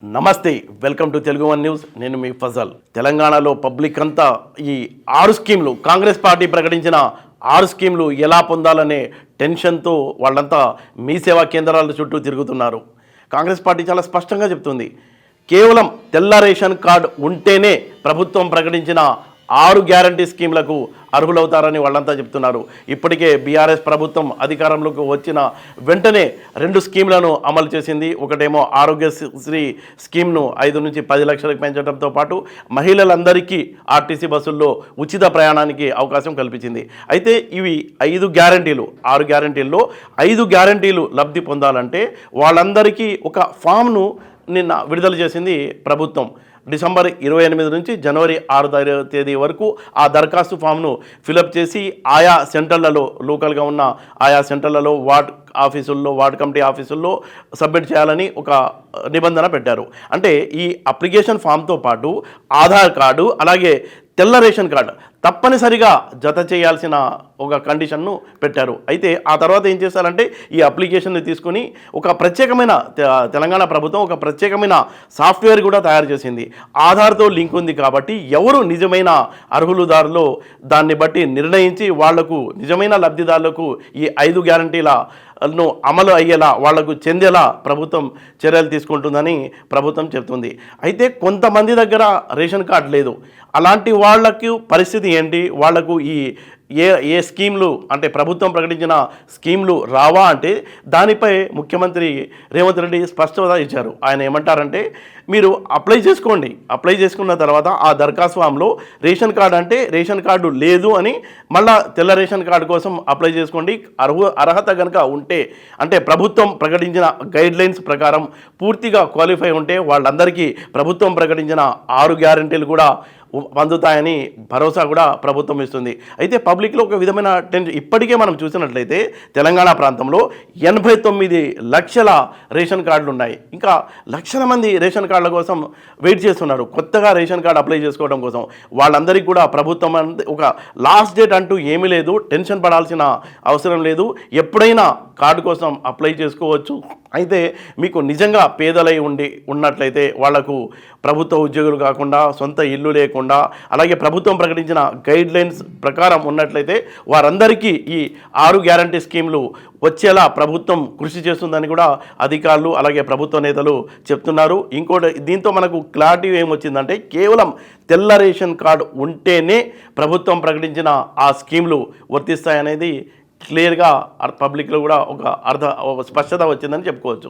నమస్తే, welcome to Telugu one news. నేను మీ ఫజల్. తెలంగాణలో పబ్లిక్ అంతా ఈ 6 స్కీమ్లు, కాంగ్రెస్ పార్టీ ప్రకటించిన 6 స్కీమ్లు ఎలా పొందాలనే టెన్షన్తో వాళ్ళంతా మీ సేవా కేంద్రాల చుట్టూ తిరుగుతున్నారు. కాంగ్రెస్ పార్టీ చాలా స్పష్టంగా చెప్తుంది, కేవలం తెల్ల రేషన్ కార్డు ఉంటేనే ప్రభుత్వం ప్రకటించిన 6 గ్యారంటీ స్కీమ్లకు అర్హులవుతారని వాళ్ళంతా చెప్తున్నారు. ఇప్పటికే బీఆర్ఎస్ ప్రభుత్వం అధికారంలోకి వచ్చిన వెంటనే 2 స్కీమ్లను అమలు చేసింది. ఒకటేమో ఆరోగ్యశ్రీ స్కీమ్ను 5 నుంచి 10 లక్షలకు పెంచడంతో పాటు మహిళలందరికీ ఆర్టీసీ బస్సుల్లో ఉచిత ప్రయాణానికి అవకాశం కల్పించింది. అయితే ఇవి 5 గ్యారంటీలు, 6 గ్యారంటీల్లో 5 గ్యారంటీలు లబ్ధి పొందాలంటే వాళ్ళందరికీ ఒక ఫామ్ను నిన్న విడుదల చేసింది ప్రభుత్వం. డిసెంబర్ 28 నుంచి జనవరి 6 తేదీ వరకు ఆ దరఖాస్తు ఫామ్ను ఫిలప్ చేసి ఆయా సెంటర్లలో, లోకల్గా ఉన్న ఆయా సెంటర్లలో, వార్డ్ ఆఫీసుల్లో, వార్డ్ కమిటీ ఆఫీసుల్లో సబ్మిట్ చేయాలని ఒక నిబంధన పెట్టారు. అంటే ఈ అప్లికేషన్ ఫామ్తో పాటు ఆధార్ కార్డు, అలాగే తెల్ల రేషన్ కార్డు తప్పనిసరిగా జత చేయాల్సిన ఒక కండిషన్ను పెట్టారు. అయితే ఆ తర్వాత ఏం చేశారంటే ఈ అప్లికేషన్ని తీసుకుని ఒక ప్రత్యేకమైన తెలంగాణ ప్రభుత్వం ఒక ప్రత్యేకమైన సాఫ్ట్వేర్ కూడా తయారు చేసింది. ఆధార్తో లింక్ ఉంది కాబట్టి ఎవరు నిజమైన అర్హులుదారులో దాన్ని బట్టి నిర్ణయించి వాళ్లకు నిజమైన లబ్ధిదారులకు ఈ 5 గ్యారంటీలను అమలు అయ్యేలా, వాళ్లకు చెందేలా ప్రభుత్వం చర్యలు తీసుకుంటుందని ప్రభుత్వం చెప్తుంది. అయితే కొంతమంది దగ్గర రేషన్ కార్డు లేదు. అలాంటి వాళ్లకు పరిస్థితి ఏంటి? వాళ్లకు ఈ ఏ స్కీమ్లు, అంటే ప్రభుత్వం ప్రకటించిన స్కీమ్లు రావా అంటే దానిపై ముఖ్యమంత్రి రేవంత్ రెడ్డి స్పష్టత ఇచ్చారు. ఆయన ఏమంటారంటే, మీరు అప్లై చేసుకోండి, అప్లై చేసుకున్న తర్వాత ఆ దరఖాస్తు ఫామ్లో రేషన్ కార్డు అంటే రేషన్ కార్డు లేదు అని మళ్ళా తెల్ల రేషన్ కార్డు కోసం అప్లై చేసుకోండి. అర్హత కనుక ఉంటే, అంటే ప్రభుత్వం ప్రకటించిన గైడ్లైన్స్ ప్రకారం పూర్తిగా క్వాలిఫై ఉంటే వాళ్ళందరికీ ప్రభుత్వం ప్రకటించిన 6 గ్యారంటీలు కూడా పొందుతాయని భరోసా కూడా ప్రభుత్వం ఇస్తుంది. అయితే పబ్లిక్లో ఒక విధమైన టెన్షన్ ఇప్పటికే మనం చూసినట్లయితే తెలంగాణ ప్రాంతంలో 89 లక్షల రేషన్ కార్డులు ఉన్నాయి. ఇంకా లక్షల మంది రేషన్ కార్డుల కోసం వెయిట్ చేస్తున్నారు, కొత్తగా రేషన్ కార్డు అప్లై చేసుకోవడం కోసం. వాళ్ళందరికీ కూడా ప్రభుత్వం ఒక లాస్ట్ డేట్ అంటూ ఏమీ లేదు, టెన్షన్ పడాల్సిన అవసరం లేదు. ఎప్పుడైనా కార్డు కోసం అప్లై చేసుకోవచ్చు. అయితే మీకు నిజంగా పేదలై ఉన్నట్లయితే వాళ్లకు ప్రభుత్వ ఉద్యోగులు కాకుండా, సొంత ఇల్లు లేకుండా, అలాగే ప్రభుత్వం ప్రకటించిన గైడ్లైన్స్ ప్రకారం ఉన్నట్లయితే వారందరికీ ఈ 6 గ్యారంటీ స్కీమ్లు వచ్చేలా ప్రభుత్వం కృషి చేస్తుందని కూడా అధికారులు, అలాగే ప్రభుత్వ నేతలు చెప్తున్నారు. ఇంకోటి, దీంతో మనకు క్లారిటీ ఏమొచ్చిందంటే కేవలం తెల్ల రేషన్ కార్డు ఉంటేనే ప్రభుత్వం ప్రకటించిన ఆ స్కీమ్లు వర్తిస్తాయనేది క్లియర్గా పబ్లిక్లో కూడా ఒక స్పష్టత వచ్చిందని చెప్పుకోవచ్చు.